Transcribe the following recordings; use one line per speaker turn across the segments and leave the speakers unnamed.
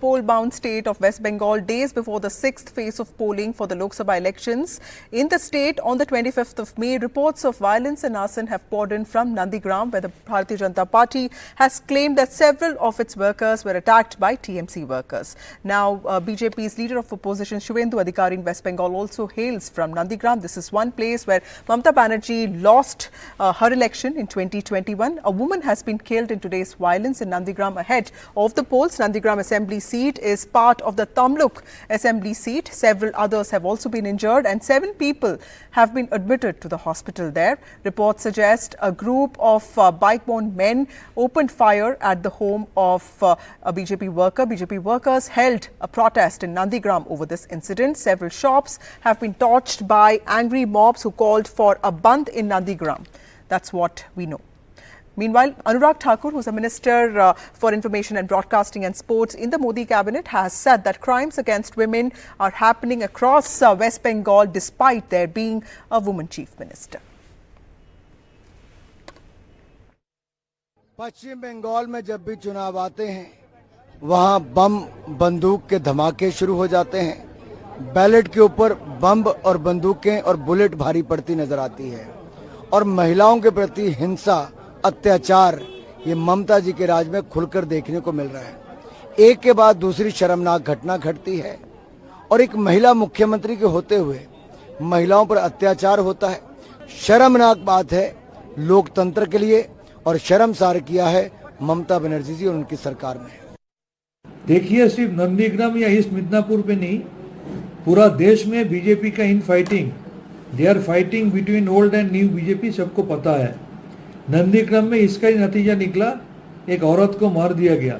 Poll-bound state of West Bengal days before the sixth phase of polling for the Lok Sabha elections. In the state on the 25th of May, reports of violence and arson have poured in from Nandigram, where the Bharatiya Janata Party has claimed that several of its workers were attacked by TMC workers. Now, BJP's leader of opposition, Shuvendu Adhikari in West Bengal, also hails from Nandigram. This is one place where Mamata Banerjee lost her election in 2021. A woman has been killed in today's violence in Nandigram ahead of the polls. Nandigram Assembly seat is part of the Tamluk Assembly seat. Several others have also been injured and 7 people have been admitted to the hospital there. Reports suggest a group of bike-bound men opened fire at the home of a BJP worker. BJP workers held a protest in Nandigram over this incident. Several shops have been torched by angry mobs who called for a bandh in Nandigram. That's what we know. Meanwhile, Anurag Thakur, who's a Minister for Information and Broadcasting and Sports in the Modi cabinet, has said that crimes against women are happening across West Bengal despite there being a woman chief minister.
पश्चिम बंगाल में जब भी चुनाव आते हैं वहां बम बंदूक के धमाके शुरू हो जाते हैं। बैलेट के ऊपर बम और बंदूकें और बुलेट भारी पड़ती नजर आती है और महिलाओं के प्रति हिंसा अत्याचार ये ममता जी के राज में खुलकर देखने को मिल रहा है। एक के बाद दूसरी शर्मनाक घटना घटती है और एक महिला मुख्यमंत्री के होते हुए महिलाओं पर अत्याचार होता है। शर्मनाक बात है लोकतंत्र के लिए और शर्मसार किया है ममता बनर्जी जी और उनकी सरकार ने।
देखिए, सिर्फ नंदीग्राम या ईस्ट मिदनापुर पे नहीं, पूरा देश में बीजेपी का infighting, they are fighting between old and new BJP, सबको पता है। नंदीग्राम में इसका ही नतीजा निकला, एक औरत को मार दिया गया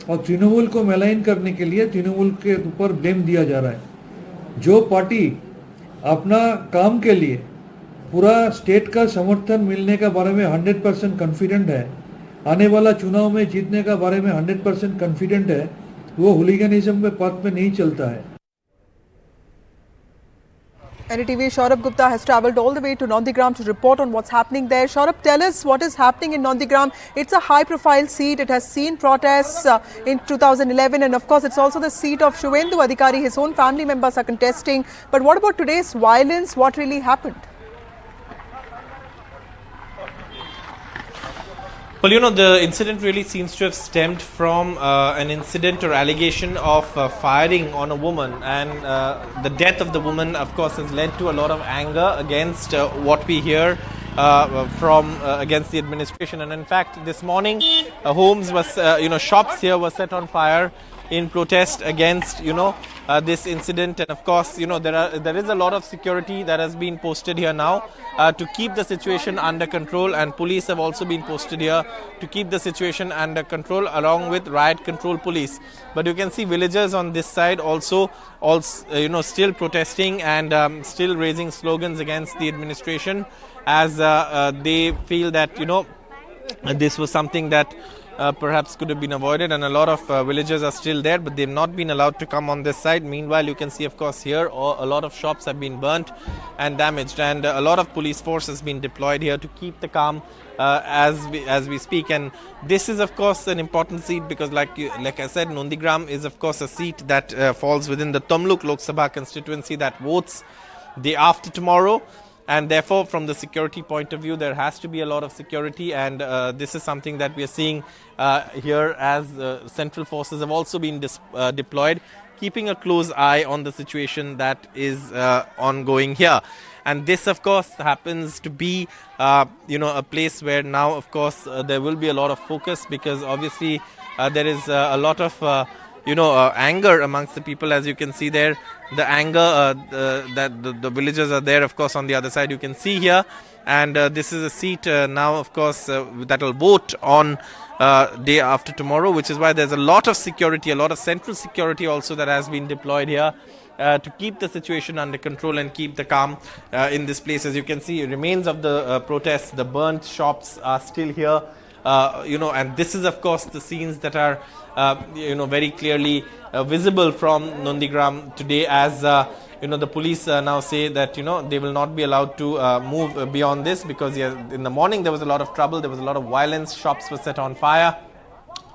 और तृणमूल को मेलाइन करने के लिए तृणमूल के ऊपर ब्लेम दिया जा रहा है। जो पार्टी अपना काम के लिए पूरा स्टेट का समर्थन मिलने का बारे में 100% कॉन्फिडेंट है, आने वाला चुनाव में जीतने का बारे में 100% कॉन्फिडेंट है, वो हुलिगनिज्म के पथ पे नहीं चलता है।
NDTV's Saurabh Gupta has travelled all the way to Nandigram to report on what's happening there. Saurabh, tell us what is happening in Nandigram. It's a high-profile seat. It has seen protests in 2011, and of course, it's also the seat of Shuvendu Adhikari. His own family members are contesting. But what about today's violence? What really happened?
Well, you know, the incident really seems to have stemmed from an incident or allegation of firing on a woman, and the death of the woman, of course, has led to a lot of anger against what we hear from against the administration. And in fact, this morning, homes was, shops here were set on fire in protest against, this incident. And of course, there is a lot of security that has been posted here now to keep the situation under control, and police have also been posted here to keep the situation under control along with riot control police. But you can see villagers on this side also still protesting and still raising slogans against the administration as they feel that, this was something that perhaps could have been avoided, and a lot of villagers are still there, but they've not been allowed to come on this side. Meanwhile, you can see, of course, here a lot of shops have been burnt and damaged, and a lot of police force has been deployed here to keep the calm as we speak. And this is, of course, an important seat because, like I said, Nandigram is, of course, a seat that falls within the Tamluk Lok Sabha constituency that votes day after tomorrow. And therefore, from the security point of view, there has to be a lot of security, and this is something that we are seeing here as central forces have also been deployed, keeping a close eye on the situation that is ongoing here. And this, of course, happens to be, a place where now, of course, there will be a lot of focus because obviously there is a lot of anger amongst the people, as you can see there. The anger that the villagers are there, of course, on the other side you can see here. And this is a seat now, of course, that will vote on day after tomorrow, which is why there's a lot of security, a lot of central security also that has been deployed here to keep the situation under control and keep the calm in this place. As you can see, remains of the protests, the burnt shops are still here. And this is, of course, the scenes that are, very clearly visible from Nandigram today as, the police now say that, they will not be allowed to move beyond this because in the morning there was a lot of trouble, there was a lot of violence, shops were set on fire,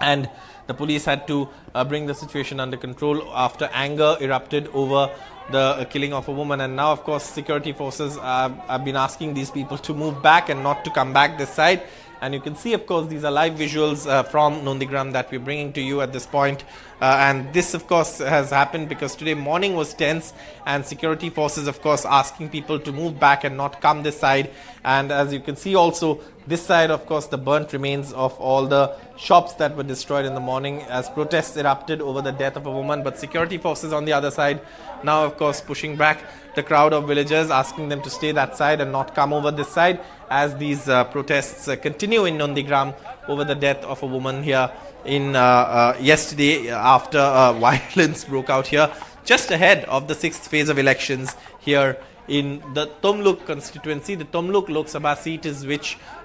and the police had to bring the situation under control after anger erupted over the killing of a woman. And now, of course, security forces have been asking these people to move back and not to come back this side. And you can see, of course, these are live visuals from Nondigram that we're bringing to you at this point. And this, of course, has happened because today morning was tense, and security forces, of course, asking people to move back and not come this side. And as you can see also, this side, of course, the burnt remains of all the shops that were destroyed in the morning as protests erupted over the death of a woman. But security forces on the other side now, of course, pushing back the crowd of villagers, asking them to stay that side and not come over this side as these protests continue in Nondigram over the death of a woman here in yesterday after violence broke out here just ahead of the 6th phase of elections here in the Tamluk constituency. The Tamluk Lok Sabha seat is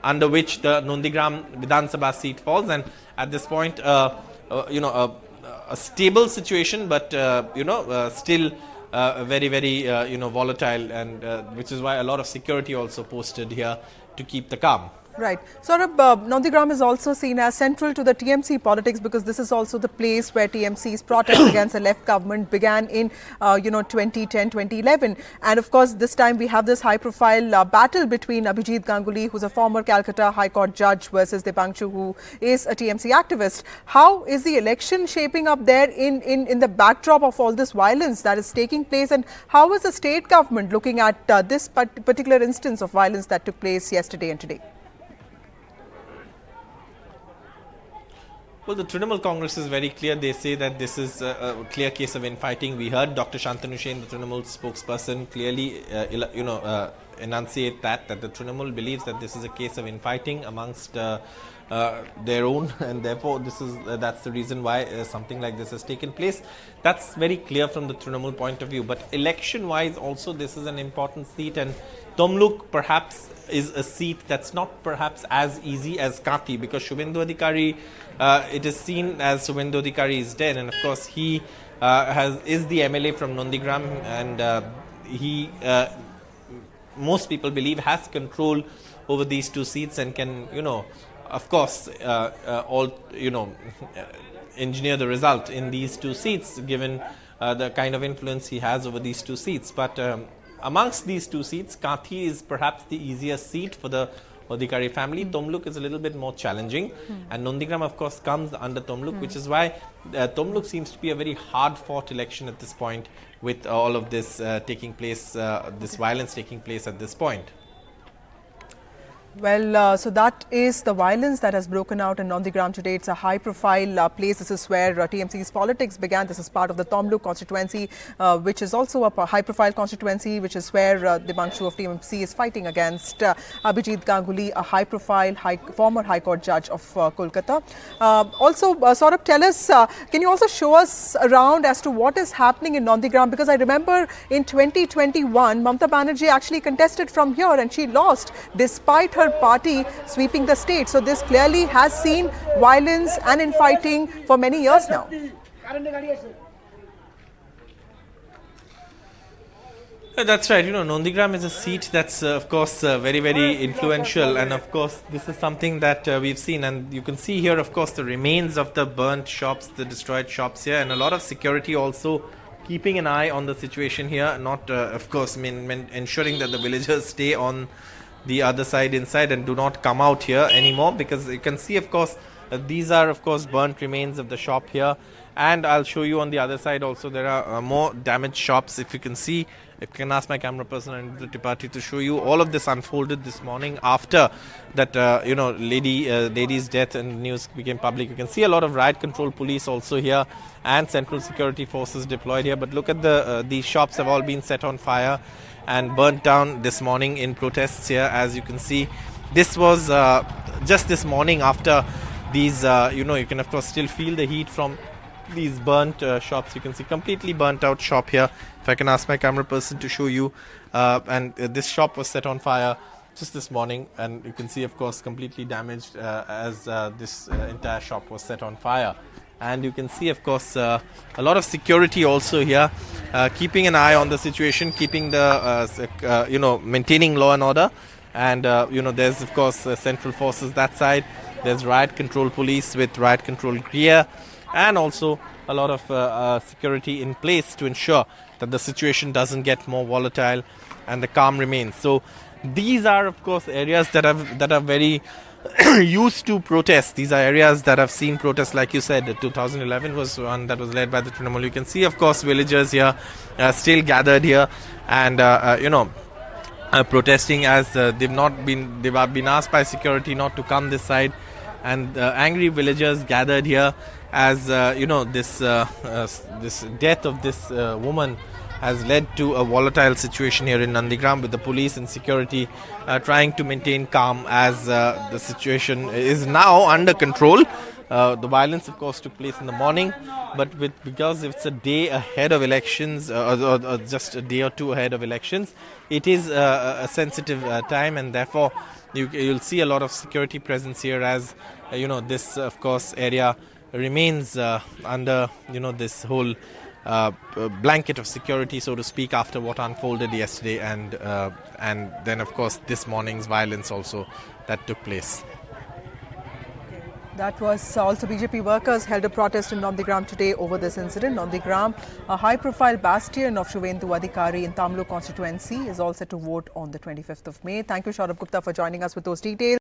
under which the Nondigram Vidhan Sabha seat falls, and at this point a stable situation, but still very volatile, and which is why a lot of security also posted here to keep the calm.
Right. Saurabh, Nondigram is also seen as central to the TMC politics because this is also the place where TMC's protest against the left government began in 2010, 2011. And of course, this time we have this high-profile battle between Abhijit Ganguly, who's a former Calcutta High Court judge, versus Deepanshu, who is a TMC activist. How is the election shaping up there in the backdrop of all this violence that is taking place? And how is the state government looking at this particular instance of violence that took place yesterday and today?
Well, the Trinamool Congress is very clear. They say that this is a clear case of infighting. We heard Dr. Shantanu Sen, the Trinamool spokesperson, clearly enunciate that the Trinamool believes that this is a case of infighting amongst their own, and therefore that's the reason why something like this has taken place. That's very clear from the Trinamool point of view. But election-wise, also this is an important seat, and Tamluk perhaps is a seat that's not perhaps as easy as Kathi, because Shubhendu Adhikari, it is seen as Shubhendu Adhikari is dead, and of course he is the MLA from Nondigram, and he most people believe has control over these two seats and can of course engineer the result in these two seats given the kind of influence he has over these two seats. But amongst these two seats, Kathi is perhaps the easiest seat for the Adhikari family. Tamluk is a little bit more challenging, and Nondigram, of course, comes under Tamluk, which is why Tamluk seems to be a very hard-fought election at this point, with all of this taking place, this violence taking place at this point.
Well, so that is the violence that has broken out in Nondigram today. It's a high-profile place. This is where TMC's politics began. This is part of the Tamluk constituency, which is also a high-profile constituency, which is where Deepanshu of TMC is fighting against Abhijit Ganguly, a high-profile former High Court judge of Kolkata. Also, Saurabh, tell us, can you also show us around as to what is happening in Nondigram? Because I remember in 2021, Mamata Banerjee actually contested from here and she lost despite her party sweeping the state. So this clearly has seen violence and infighting for many years now.
That's right. Nondigram is a seat that's, of course, very influential. And, of course, this is something that we've seen. And you can see here, of course, the remains of the burnt shops, the destroyed shops here, and a lot of security also keeping an eye on the situation here. Not, of course, ensuring that the villagers stay on the other side inside and do not come out here anymore, because you can see, of course, these are, of course, burnt remains of the shop here. And I'll show you on the other side also there are more damaged shops. If you can see, if you can ask my camera person and the Tripathi to show you, all of this unfolded this morning after that lady's death and news became public. You can see a lot of riot control police also here and central security forces deployed here. But look at these shops have all been set on fire and burnt down this morning in protests here. As you can see, this was just this morning after these, you can of course still feel the heat from these burnt shops. You can see completely burnt out shop here. If I can ask my camera person to show you, and this shop was set on fire just this morning, and you can see, of course, completely damaged as this entire shop was set on fire. And you can see, of course, a lot of security also here, keeping an eye on the situation, keeping the, maintaining law and order. And, there's, of course, central forces that side. There's riot control police with riot control gear. and also a lot of security in place to ensure that the situation doesn't get more volatile and the calm remains. So these are, of course, areas that are very used to protests. These are areas that have seen protests, like you said. 2011 was one that was led by the Trinamool. You can see, of course, villagers here still gathered here, and protesting as they've been asked by security not to come this side, and angry villagers gathered here as this death of this woman has led to a volatile situation here in Nandigram, with the police and security trying to maintain calm as the situation is now under control. The violence, of course, took place in the morning, but because it's a day ahead of elections, or just a day or two ahead of elections, it is a sensitive time, and therefore you'll see a lot of security presence here, as this, of course, area remains under this whole blanket of security, so to speak, after what unfolded yesterday, and then, of course, this morning's violence also that took place.
That was also BJP workers held a protest in Nandigram today over this incident. Nandigram, a high-profile bastion of Shuvendu Adhikari in Tamlu constituency, is all set to vote on the 25th of May. Thank you, Saurabh Gupta, for joining us with those details.